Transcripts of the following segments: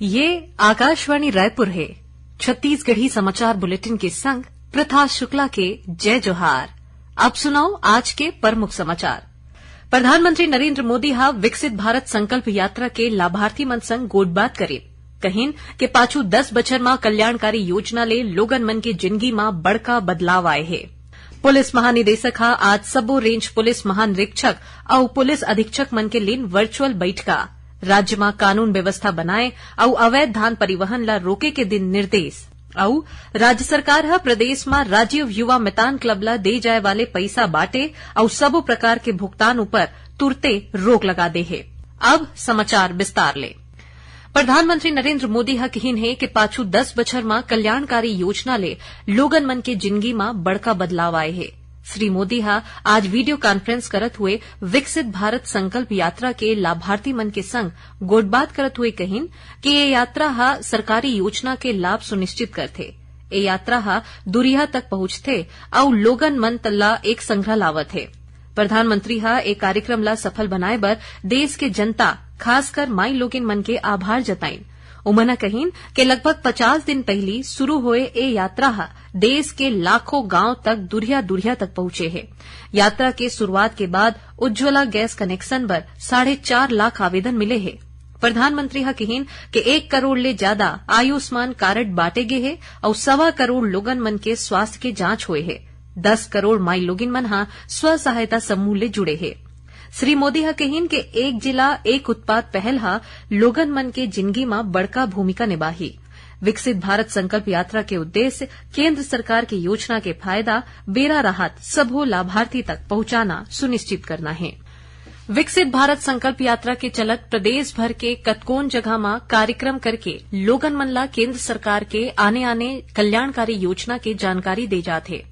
ये आकाशवाणी रायपुर है। छत्तीसगढ़ी समाचार बुलेटिन के संग प्रथा शुक्ला के जय जोहार। अब सुनाओ आज के प्रमुख समाचार। प्रधानमंत्री नरेंद्र मोदी हा विकसित भारत संकल्प यात्रा के लाभार्थी मन संग गोठबात करे। कहिन के पाछू 10 बछर मां कल्याणकारी योजना ले लोगन मन के जिंदगी मां बड़का बदलाव आए है। पुलिस महानिदेशक हा आज सबो रेंज पुलिस महानिरीक्षक और पुलिस अधीक्षक मन के लेन वर्चुअल बैठका। राज्य में कानून व्यवस्था बनाए और अवैध धान परिवहन ला रोके के दिन निर्देश। और राज्य सरकार हा प्रदेश में राजीव युवा मितान क्लब ला दे जाए वाले पैसा बांटे और सबो प्रकार के भुगतान ऊपर तुरते रोक लगा दे है। अब समाचार विस्तार ले। प्रधानमंत्री नरेंद्र मोदी हा कहिन है कि पाछू 10 बछर मां कल्याणकारी योजना ले लोगन मन के जिंदगी मां बड़का बदलाव आए है। श्री मोदी हा आज वीडियो कॉन्फ्रेंस करत हुए विकसित भारत संकल्प यात्रा के लाभार्थी मन के संग गोठबात करत हुए कहिन कि ये यात्रा हा सरकारी योजना के लाभ सुनिश्चित करथे। ये यात्रा हा दुरिया तक पहुंचथे और लोगन मन तल्ला एक संग्रह लावत है। प्रधानमंत्री हा एक कार्यक्रम ला सफल बनाए बर देश के जनता खासकर माई लोगिन मन के आभार जताइन। उमना कहिन कि लगभग 50 दिन पहली शुरू हुए ए यात्रा हा देश के लाखों गांव तक दुरिया तक पहुंचे है। यात्रा के शुरुआत के बाद उज्ज्वला गैस कनेक्शन पर 4.5 लाख आवेदन मिले है। प्रधानमंत्री हा कहिन कि 1 करोड़ ले ज्यादा आयुष्मान कार्ड बांटे गे है और 1.25 करोड़ लोगन मन के स्वास्थ्य के जांच हुए है। 10 करोड़ माई लोगिन मन हा स्व सहायता समूह ले जुड़े है। श्री मोदी हा कहिन के एक जिला एक उत्पाद पहल हा लोगन मन के जिंदगी में बड़का भूमिका निभाही। विकसित भारत संकल्प यात्रा के उद्देश्य केंद्र सरकार की योजना के फायदा बेरा राहत सबो लाभार्थी तक पहुंचाना सुनिश्चित करना है। विकसित भारत संकल्प यात्रा के चलत प्रदेश भर के कतकोन जगह में कार्यक्रम करके लोगन मन ला केंद्र सरकार के आने कल्याणकारी योजना के जानकारी दे जाथे।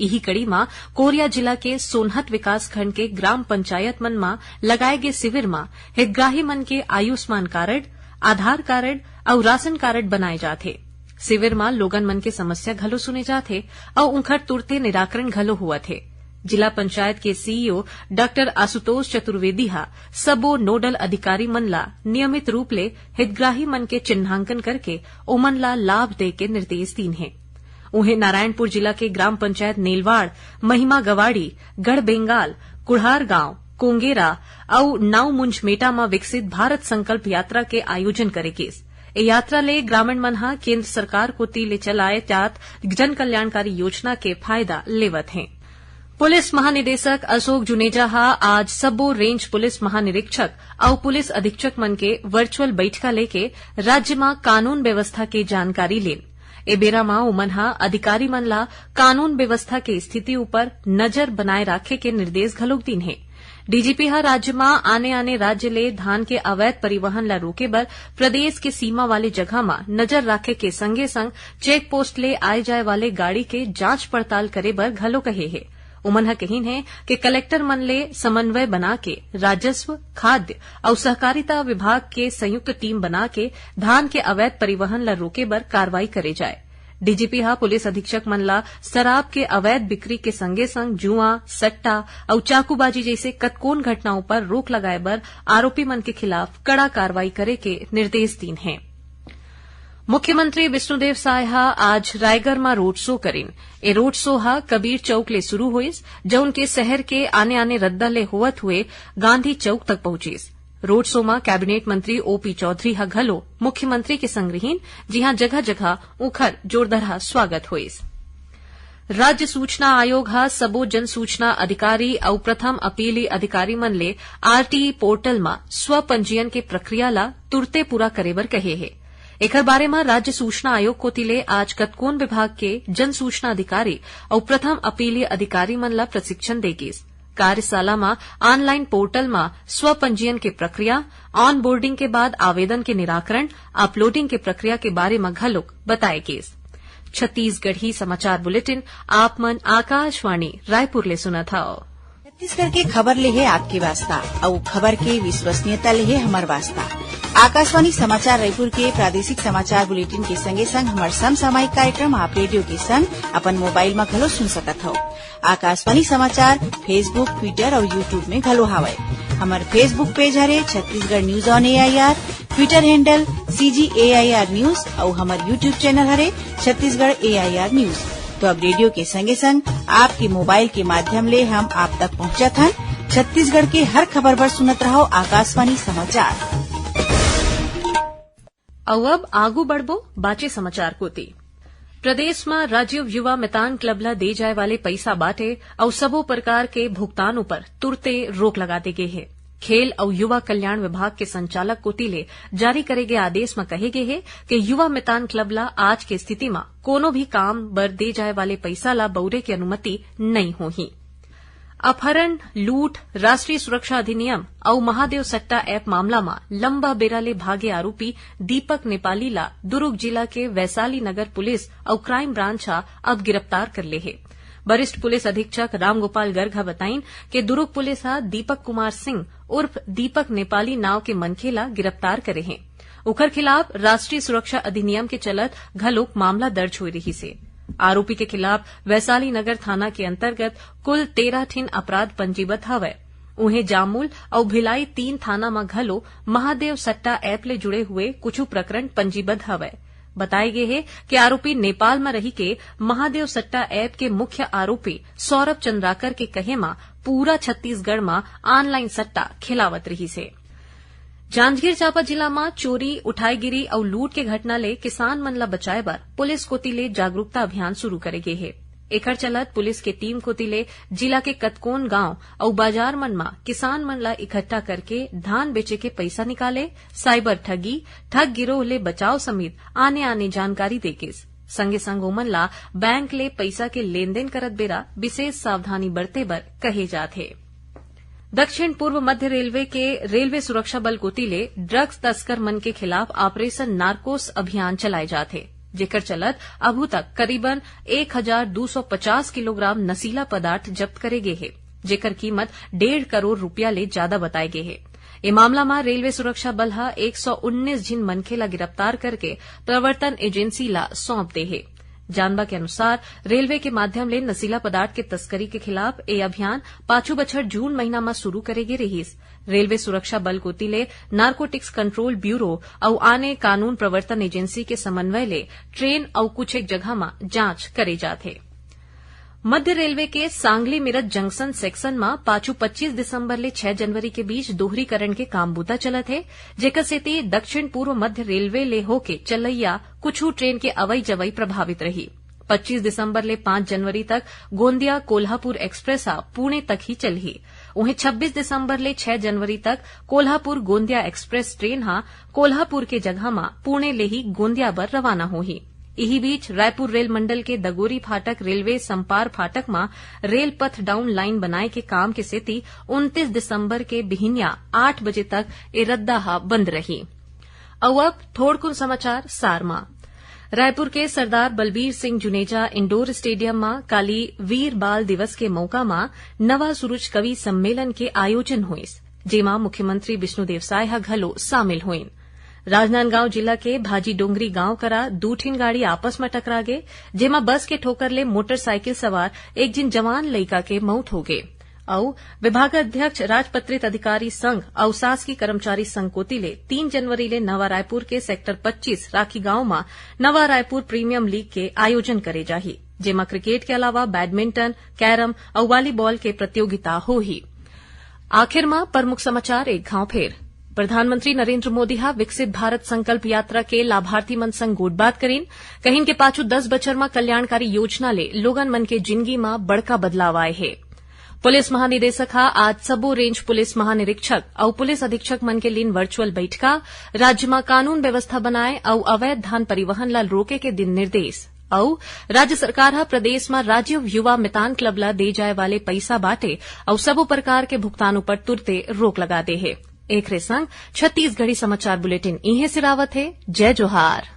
यही कड़ी में कोरिया जिला के सोनहत विकास खंड के ग्राम पंचायत मन में लगाए गए शिविर में हितग्राही मन के आयुष्मान कार्ड, आधार कार्ड और राशन कार्ड बनाए जाते। शिविर में लोगन मन के समस्या घलो सुने जाते और उनकर तुरते निराकरण घलो हुआ थे। जिला पंचायत के सीईओ डॉक्टर आशुतोष चतुर्वेदी हा सबो नोडल अधिकारी मन ला नियमित रूप ले हितग्राही मन के चिन्हांकन करके ओमन ला लाभ दे के निर्देश दीन है। उन्हें नारायणपुर जिला के ग्राम पंचायत नेलवाड़, महिमा गवाड़ी, गढ़ बेंगाल, कुढ़ार गांव, कोंगेरा और नावमुंज मेटा में विकसित भारत संकल्प यात्रा के आयोजन करेगे। ये यात्रा ले ग्रामीण मन हा केंद्र सरकार को ले चलाए जात जन कल्याणकारी योजना के फायदा लेवत हैं। पुलिस महानिदेशक अशोक जुनेजा हा आज सबो रेंज पुलिस महानिरीक्षक और पुलिस अधीक्षक मन के वर्चुअल बैठका लेके राज्य में कानून व्यवस्था के जानकारी लेन। ए बेरा मां उमन हा अधिकारी मन ला कानून व्यवस्था के स्थिति ऊपर नजर बनाए राखे के निर्देश घलोक दीन है। डीजीपी हा राज्य में आने राज्य ले धान के अवैध परिवहन ला रोके बर प्रदेश के सीमा वाले जगह में नजर राखे के संगे संग चेक पोस्ट ले आए जाए वाले गाड़ी के जांच पड़ताल करे बर घलो कहे है। उमन हा कहिन है कि कलेक्टर मन ले समन्वय बना के राजस्व, खाद्य और सहकारिता विभाग के संयुक्त टीम बना के धान के अवैध परिवहन ला रोके बर कार्रवाई करे जाए। डीजीपी हा पुलिस अधीक्षक मन ला शराब के अवैध बिक्री के संगे संग जुआ, सट्टा और चाकूबाजी जैसे कतकोन घटनाओं पर रोक लगाए बर आरोपी मन के खिलाफ कड़ा कार्रवाई करे के निर्देश दीन है। मुख्यमंत्री विष्णुदेव साय हा आज रायगढ़ में रोड शो करीन। ए रोड शो हा कबीर चौक ले शुरू हुईस, जौन के शहर के आने रद्दा ले होवत हुए गांधी चौक तक पहुंचीस। रोड शो में कैबिनेट मंत्री ओपी चौधरी हा घलो मुख्यमंत्री के संग रहीन, जिहां जगह जगह उखर जोरदार स्वागत हुईस। राज्य सूचना आयोग हा सबो जन सूचना अधिकारी और प्रथम अपीली अधिकारी मन ले आरटीई पोर्टल में स्व पंजीयन के प्रक्रिया ला तुरते पूरा करे बर कहे है। एकर बारे में राज्य सूचना आयोग को तिले आज कतकोन विभाग के जन सूचना अधिकारी और प्रथम अपीली अधिकारी मन ला प्रशिक्षण देगीस। कार्यशाला में ऑनलाइन पोर्टल में स्व पंजीयन के प्रक्रिया, ऑन बोर्डिंग के बाद आवेदन के निराकरण, अपलोडिंग के प्रक्रिया के बारे में घलोक बताएगी। छत्तीसगढ़ी समाचार बुलेटिन आप मन आकाशवाणी रायपुर ले सुना था। छत्तीसगढ़ के खबर ले है आपके वास्ता और खबर के विश्वसनीयता ले है हमार वास्ता। आकाशवाणी समाचार रायपुर के प्रादेशिक समाचार बुलेटिन के संगे संग हमार समसामयिक कार्यक्रम आप रेडियो के संग अपन मोबाइल में घलो सुन सकत हो। आकाशवाणी समाचार फेसबुक, ट्विटर और यूट्यूब में घलो हावय। हमार फेसबुक पेज हरे Chhattisgarh news on AIR, Twitter handle CGAIR news और हमार यूट्यूब चैनल हरे छत्तीसगढ़ AIR न्यूज। तो अब रेडियो के संगे संग आपके मोबाइल के माध्यम ले हम आप तक पहुंचत हन। छत्तीसगढ़ के हर खबर पर सुनत रहो आकाशवाणी समाचार। अब आगू बढ़बो बाचे समाचार कोती। प्रदेश में राज्य युवा मितान क्लब ला दे जाए वाले पैसा बाटे और सबो प्रकार के भुगतानों पर तुरते रोक लगा दे गए है। खेल और युवा कल्याण विभाग के संचालक कोतिले जारी करे गए आदेश में कहे गए है कि युवा मितान क्लब ला आज के स्थिति में कोनो भी काम बर दे जाए वाले पैसा ला बउरे की अनुमति नहीं होही। अपहरण, लूट, राष्ट्रीय सुरक्षा अधिनियम और महादेव सट्टा ऐप मामला में लंबा बेरा ले भागे आरोपी दीपक नेपाली ला दुर्ग जिला के वैशाली नगर पुलिस और क्राइम ब्रांच अब गिरफ्तार कर ले है। वरिष्ठ पुलिस अधीक्षक रामगोपाल गर्ग बताइन कि दुर्ग पुलिस दीपक कुमार सिंह उर्फ दीपक नेपाली नाव के मनखे ला गिरफ्तार करे हैं। उखर खिलाफ राष्ट्रीय सुरक्षा अधिनियम के चलत घलोक मामला दर्ज हो रही से। आरोपी के खिलाफ वैशाली नगर थाना के अंतर्गत कुल 13 ठिन अपराध पंजीबद्ध हवय। उन्हें जामुल और भिलाई 3 थाना में घलो महादेव सट्टा ऐप ले जुड़े हुए कुछ प्रकरण पंजीबद्ध हवय। बताए गए है कि आरोपी नेपाल में रही के महादेव सट्टा ऐप के मुख्य आरोपी सौरभ चंद्राकर के कहे में पूरा छत्तीसगढ़ में ऑनलाइन सट्टा खिलावत रही से। जांजगीर चांपा जिला में चोरी, उठाईगिरी और लूट के घटना ले किसान मन ला बचाए बर पुलिस कोतिले जागरूकता अभियान शुरू करे गए है। एकर चलत पुलिस के टीम कोतिले जिला के कतकोन गांव और बाजार मन में किसान मन ला इकट्ठा करके धान बेचे के पैसा निकाले, साइबर ठगी, ठग गिरोह ले बचाव समेत आने जानकारी देकेस। संगे संग ओमन ला बैंक ले पैसा के लेन देन करत बेरा विशेष सावधानी बरते बर कहे जात है। दक्षिण पूर्व मध्य रेलवे के रेलवे सुरक्षा बल कोतिले ड्रग्स तस्कर मन के खिलाफ ऑपरेशन नार्कोस अभियान चलाए जाते, जेकर चलत अभू तक करीबन 1250 किलोग्राम नशीला पदार्थ जब्त करे गए है, जेकर कीमत 1.5 करोड़ रुपया ले ज्यादा बताए गए है। ये मामला में रेलवे सुरक्षा बल 119 जिन मनखे ला गिरफ्तार करके प्रवर्तन एजेंसी ला सौंप दे है। जानबा के अनुसार रेलवे के माध्यम ले नशीला पदार्थ के तस्करी के खिलाफ ये अभियान 5 बछर जून महीना में शुरू करेगी रहीस। रेलवे सुरक्षा बल कोतिले नार्कोटिक्स कंट्रोल ब्यूरो और आने कानून प्रवर्तन एजेंसी के समन्वय ले ट्रेन और कुछ एक जगह में जांच करे जाते। मध्य रेलवे के सांगली मिरज जंक्शन सेक्शन में 25 दिसंबर ले 6 जनवरी के बीच दोहरीकरण के काम बूता चलत है, जेकर सेती दक्षिण पूर्व मध्य रेलवे ले होके चलैया कुछ ट्रेन के अवई जवई प्रभावित रही। 25 दिसंबर ले 5 जनवरी तक गोंदिया कोल्हापुर एक्सप्रेस पुणे तक ही चलही। वहीं 26 दिसंबर ले 6 जनवरी तक कोल्हापुर गोंदिया एक्सप्रेस ट्रेन कोल्हापुर के जगह में पुणे ले ही गोंदिया बर रवाना होही। इही बीच रायपुर रेल मंडल के दगोरी फाटक रेलवे संपार फाटक में रेल पथ डाउन लाइन बनाए के काम के सेती 29 दिसंबर के बिहिनिया 8 बजे तक ए रद्दा बंद रही। अब थोड़कुन समाचार सारमा। रायपुर के सरदार बलबीर सिंह जुनेजा इंडोर स्टेडियम में काली वीर बाल दिवस के मौका में नवा सुरुज कवि सम्मेलन के आयोजन हुईस, जेमा मुख्यमंत्री विष्णुदेव साय घलो शामिल हुईन। राजनांदगांव जिला के भाजी डोंगरी गांव करा 2 ठिन गाड़ी आपस में टकरा गए, जेमा बस के ठोकर ले मोटरसाइकिल सवार एक जिन जवान लड़का के मौत हो गए। और विभागाध्यक्ष राजपत्रित अधिकारी संघ और शासकीय कर्मचारी संघ कोतिले 3 जनवरी ले नवा रायपुर के सेक्टर 25 राखी गांव में नवा रायपुर प्रीमियम लीग के आयोजन करे जाही, जेमा क्रिकेट के अलावा बैडमिंटन, कैरम और वॉलीबॉल के प्रतियोगिता होही। आखिर में प्रमुख समाचार एक घाव फेर। प्रधानमंत्री नरेंद्र मोदी विकसित भारत संकल्प यात्रा के लाभार्थी मन संग गोटबात करीन, कहीन के पाछू 10 बछर में कल्याणकारी योजना ले लोगन मन के जिंदगी में बड़का बदलाव आए है। पुलिस महानिदेशक आज सबो रेंज पुलिस महानिरीक्षक और पुलिस अधीक्षक मन के लिए वर्चुअल बैठका, राज्य में कानून व्यवस्था बनाए और अवैध धन परिवहन ला रोके के दिन निर्देश। और राज्य सरकार प्रदेश में राज्य युवा मितान क्लब ला दे जाए वाले पैसा बाटे और सबो प्रकार के भुगतानों पर तुरते रोक लगा दे है। एक संग छत्तीसगढ़ी समाचार बुलेटिन इहे सिरावत है। जय जोहार।